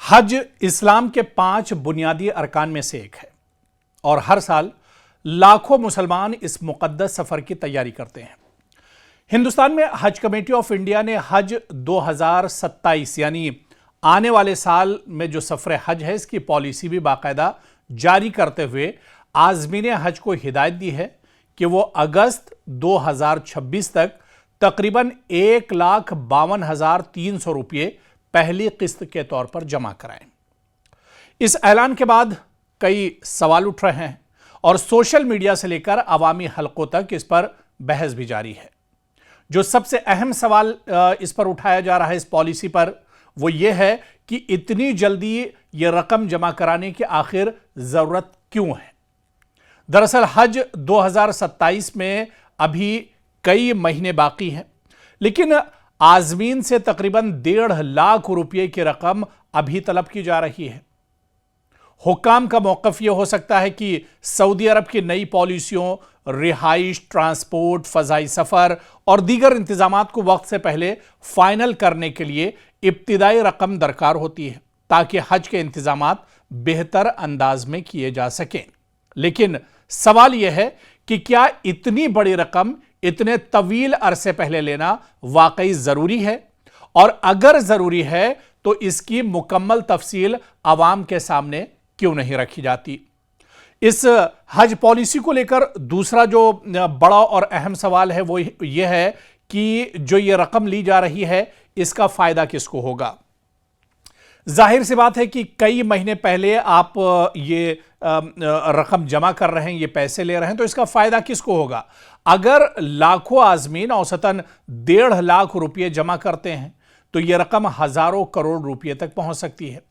हज इस्लाम के 5 बुनियादी अरकान में से एक है और हर साल लाखों मुसलमान इस मुक़द्दस सफ़र की तैयारी करते हैं। हिंदुस्तान में हज कमेटी ऑफ इंडिया ने हज 2027 यानी आने वाले साल में जो सफ़र हज है इसकी पॉलिसी भी बाकायदा जारी करते हुए आज़मीन हज को हिदायत दी है कि वो अगस्त 2026 तक तकरीबन 1,52,300 रुपये पहली किस्त के तौर पर जमा कराएं। इस ऐलान के बाद कई सवाल उठ रहे हैं और सोशल मीडिया से लेकर अवामी हलकों तक इस पर बहस भी जारी है। जो सबसे अहम सवाल इस पर उठाया जा रहा है, इस पॉलिसी पर, वो ये है कि इतनी जल्दी ये रकम जमा कराने की आखिर ज़रूरत क्यों है। दरअसल हज 2027 में अभी कई महीने बाकी हैं, लेकिन आज़मीन से तकरीबन 1.5 लाख रुपये की रकम अभी तलब की जा रही है। हुक्काम का मौक़िफ़ यह हो सकता है कि सऊदी अरब की नई पॉलिसियों, रिहाइश, ट्रांसपोर्ट, फ़ज़ाई सफ़र और दीगर इंतज़ामात को वक्त से पहले फ़ाइनल करने के लिए इब्तिदाई रकम दरकार होती है ताकि हज के इंतज़ामात बेहतर अंदाज में किए जा सकें। लेकिन सवाल यह है कि क्या इतनी बड़ी रकम इतने तवील अरसे पहले लेना वाकई ज़रूरी है, और अगर ज़रूरी है तो इसकी मुकम्मल तफसील आवाम के सामने क्यों नहीं रखी जाती। इस हज पॉलिसी को लेकर दूसरा जो बड़ा और अहम सवाल है वो ये है कि जो ये रकम ली जा रही है इसका फ़ायदा किसको होगा। जाहिर सी बात है कि कई महीने पहले आप ये रकम जमा कर रहे हैं, ये पैसे ले रहे हैं, तो इसका फ़ायदा किसको होगा। अगर लाखों आज़मीन औसतन 1.5 लाख रुपये जमा करते हैं तो ये रकम हज़ारों करोड़ रुपये तक पहुंच सकती है।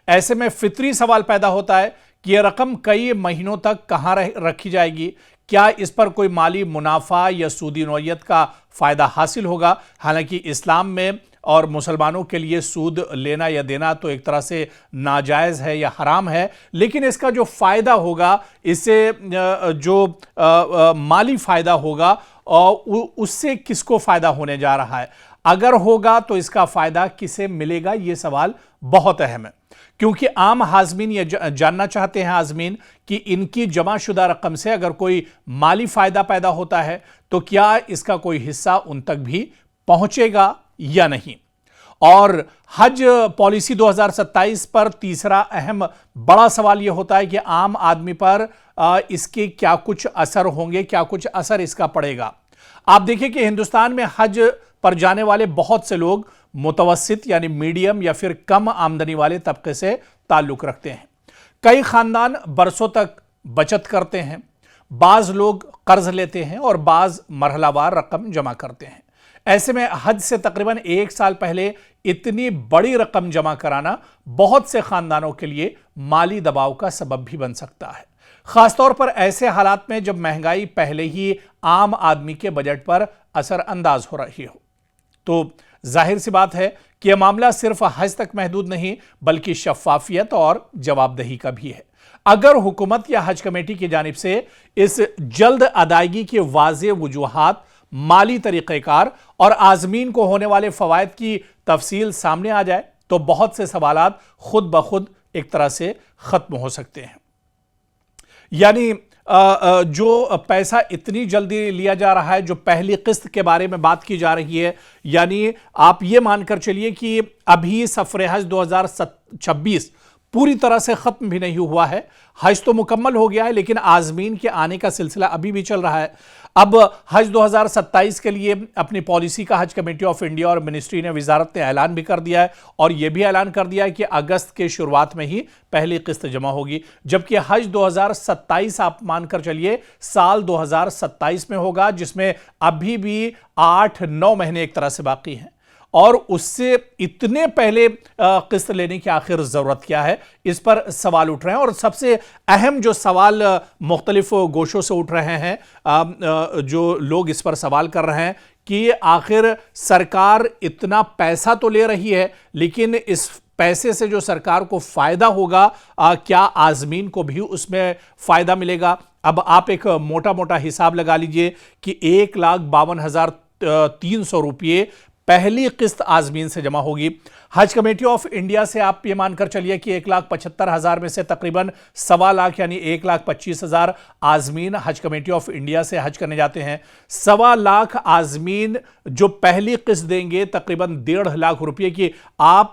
ऐसे में फितरी सवाल पैदा होता है कि यह रकम कई महीनों तक कहां रखी जाएगी। क्या इस पर कोई माली मुनाफा या सूदी नौयत का फ़ायदा हासिल होगा। हालांकि इस्लाम में और मुसलमानों के लिए सूद लेना या देना तो एक तरह से नाजायज़ है या हराम है, लेकिन इसका जो फ़ायदा होगा, इससे जो माली फ़ायदा होगा उससे किसको फ़ायदा होने जा रहा है। अगर होगा तो इसका फ़ायदा किसे मिलेगा, ये सवाल बहुत अहम है, क्योंकि आम हाज़मीन ये जानना चाहते हैं आज़मीन कि इनकी जमाशुदा रकम से अगर कोई माली फ़ायदा पैदा होता है तो क्या इसका कोई हिस्सा उन तक भी पहुंचेगा या नहीं। और हज पॉलिसी 2027 पर तीसरा अहम बड़ा सवाल यह होता है कि आम आदमी पर इसके क्या कुछ असर होंगे, क्या कुछ असर इसका पड़ेगा। आप देखिए कि हिंदुस्तान में हज पर जाने वाले बहुत से लोग मुतवस्सित यानी मीडियम या फिर कम आमदनी वाले तबके से ताल्लुक़ रखते हैं। कई ख़ानदान बरसों तक बचत करते हैं, बाज़ लोग कर्ज लेते हैं और बाज़ मरहलावार रकम जमा करते हैं। ऐसे में हज से तकरीबन 1 साल पहले इतनी बड़ी रकम जमा कराना बहुत से ख़ानदानों के लिए माली दबाव का सबब भी बन सकता है, ख़ासतौर पर ऐसे हालात में जब महंगाई पहले ही आम आदमी के बजट पर असरअंदाज हो रही हो। तो जाहिर सी बात है कि यह मामला सिर्फ हज तक महदूद नहीं बल्कि शफ़ाफियत और जवाबदेही का भी है। अगर हुकूमत या हज कमेटी की जानिब से इस जल्द अदायगी के वाज़े वजूहात, माली तरीक़ेकार और आज़मीन को होने वाले फ़वायद की तफसील सामने आ जाए तो बहुत से सवालात खुद ब खुद एक तरह से ख़त्म हो सकते हैं। यानी जो पैसा इतनी जल्दी लिया जा रहा है, जो पहली किस्त के बारे में बात की जा रही है, यानी आप ये मानकर चलिए कि अभी सफ़र हज 2026 पूरी तरह से ख़त्म भी नहीं हुआ है। हज तो मुकम्मल हो गया है लेकिन आज़मीन के आने का सिलसिला अभी भी चल रहा है। अब हज 2027 के लिए अपनी पॉलिसी का हज कमेटी ऑफ इंडिया और मिनिस्ट्री ने, वजारत ने ऐलान भी कर दिया है और यह भी ऐलान कर दिया है कि अगस्त के शुरुआत में ही पहली किस्त जमा होगी, जबकि हज 2027 आप मानकर चलिए साल 2027 में होगा, जिसमें अभी भी 8-9 महीने एक तरह से बाकी हैं। और उससे इतने पहले किस्त लेने की आखिर ज़रूरत क्या है, इस पर सवाल उठ रहे हैं। और सबसे अहम जो सवाल मुख्तलिफ गोशों से उठ रहे हैं, जो लोग इस पर सवाल कर रहे हैं कि आखिर सरकार इतना पैसा तो ले रही है, लेकिन इस पैसे से जो सरकार को फ़ायदा होगा, क्या आज़मीन को भी उसमें फ़ायदा मिलेगा। अब आप एक मोटा मोटा हिसाब लगा लीजिए कि 1,52,300 रुपये पहली किस्त आज़मीन से जमा होगी। हज कमेटी ऑफ इंडिया से आप ये मानकर चलिए कि 1,75,000 में से तकरीबन 1.25 यानी 1,25,000 आजमीन हज कमेटी ऑफ इंडिया से हज करने जाते हैं। 1.25 आजमीन जो पहली किस्त देंगे तकरीबन 1.5 लाख रुपए की, आप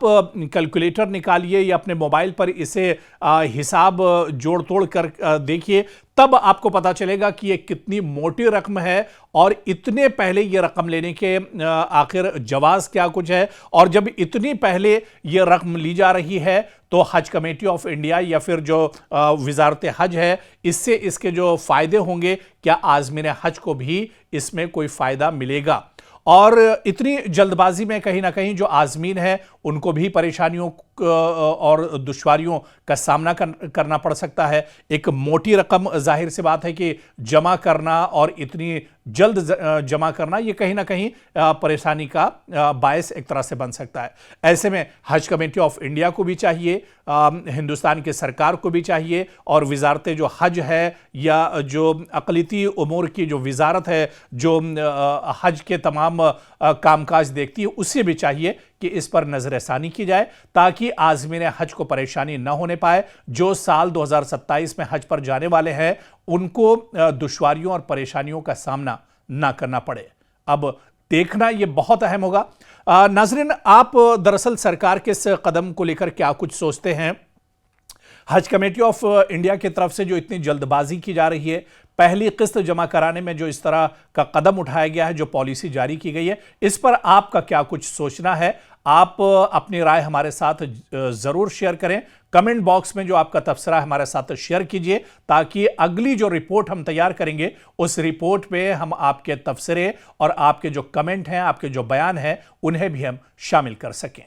कैलकुलेटर निकालिए या अपने मोबाइल पर इसे हिसाब जोड़ तोड़ कर देखिए, तब आपको पता चलेगा कि ये कितनी मोटी रकम है और इतने पहले ये रकम लेने के आखिर जवाज क्या कुछ है। और जब इतनी पहले ये रकम ली जा रही है तो हज कमेटी ऑफ इंडिया या फिर जो वजारत हज है, इससे इसके जो फायदे होंगे, क्या आज़मीन हज को भी इसमें कोई फायदा मिलेगा? और इतनी जल्दबाजी में कहीं ना कहीं जो आज़मीन है उनको भी परेशानियों और दुश्वारियों का सामना करना पड़ सकता है। एक मोटी रकम जाहिर सी बात है कि जमा करना और इतनी जल्द जमा करना ये कहीं ना कहीं परेशानी का बायस एक तरह से बन सकता है। ऐसे में हज कमेटी ऑफ इंडिया को भी चाहिए, हिंदुस्तान की सरकार को भी चाहिए और वजारत जो हज है या जो अक़लियती उमूर की जो वजारत है जो हज के तमाम कामकाज देखती है, उससे भी चाहिए कि इस पर नजरसानी की जाए ताकि आज़मीन हज को परेशानी न होने पाए। जो साल 2027 में हज पर जाने वाले हैं उनको दुश्वारियों और परेशानियों का सामना ना करना पड़े। अब देखना यह बहुत अहम होगा। नाज़रीन, आप दरअसल सरकार के इस कदम को लेकर क्या कुछ सोचते हैं? हज कमेटी ऑफ इंडिया की तरफ से जो इतनी जल्दबाजी की जा रही है, पहली किस्त जमा कराने में जो इस तरह का कदम उठाया गया है, जो पॉलिसी जारी की गई है, इस पर आपका क्या कुछ सोचना है? आप अपनी राय हमारे साथ जरूर शेयर करें। कमेंट बॉक्स में जो आपका तबसरा है हमारे साथ शेयर कीजिए ताकि अगली जो रिपोर्ट हम तैयार करेंगे उस रिपोर्ट में हम आपके तबसरे और आपके जो कमेंट हैं, आपके जो बयान हैं, उन्हें भी हम शामिल कर सकें।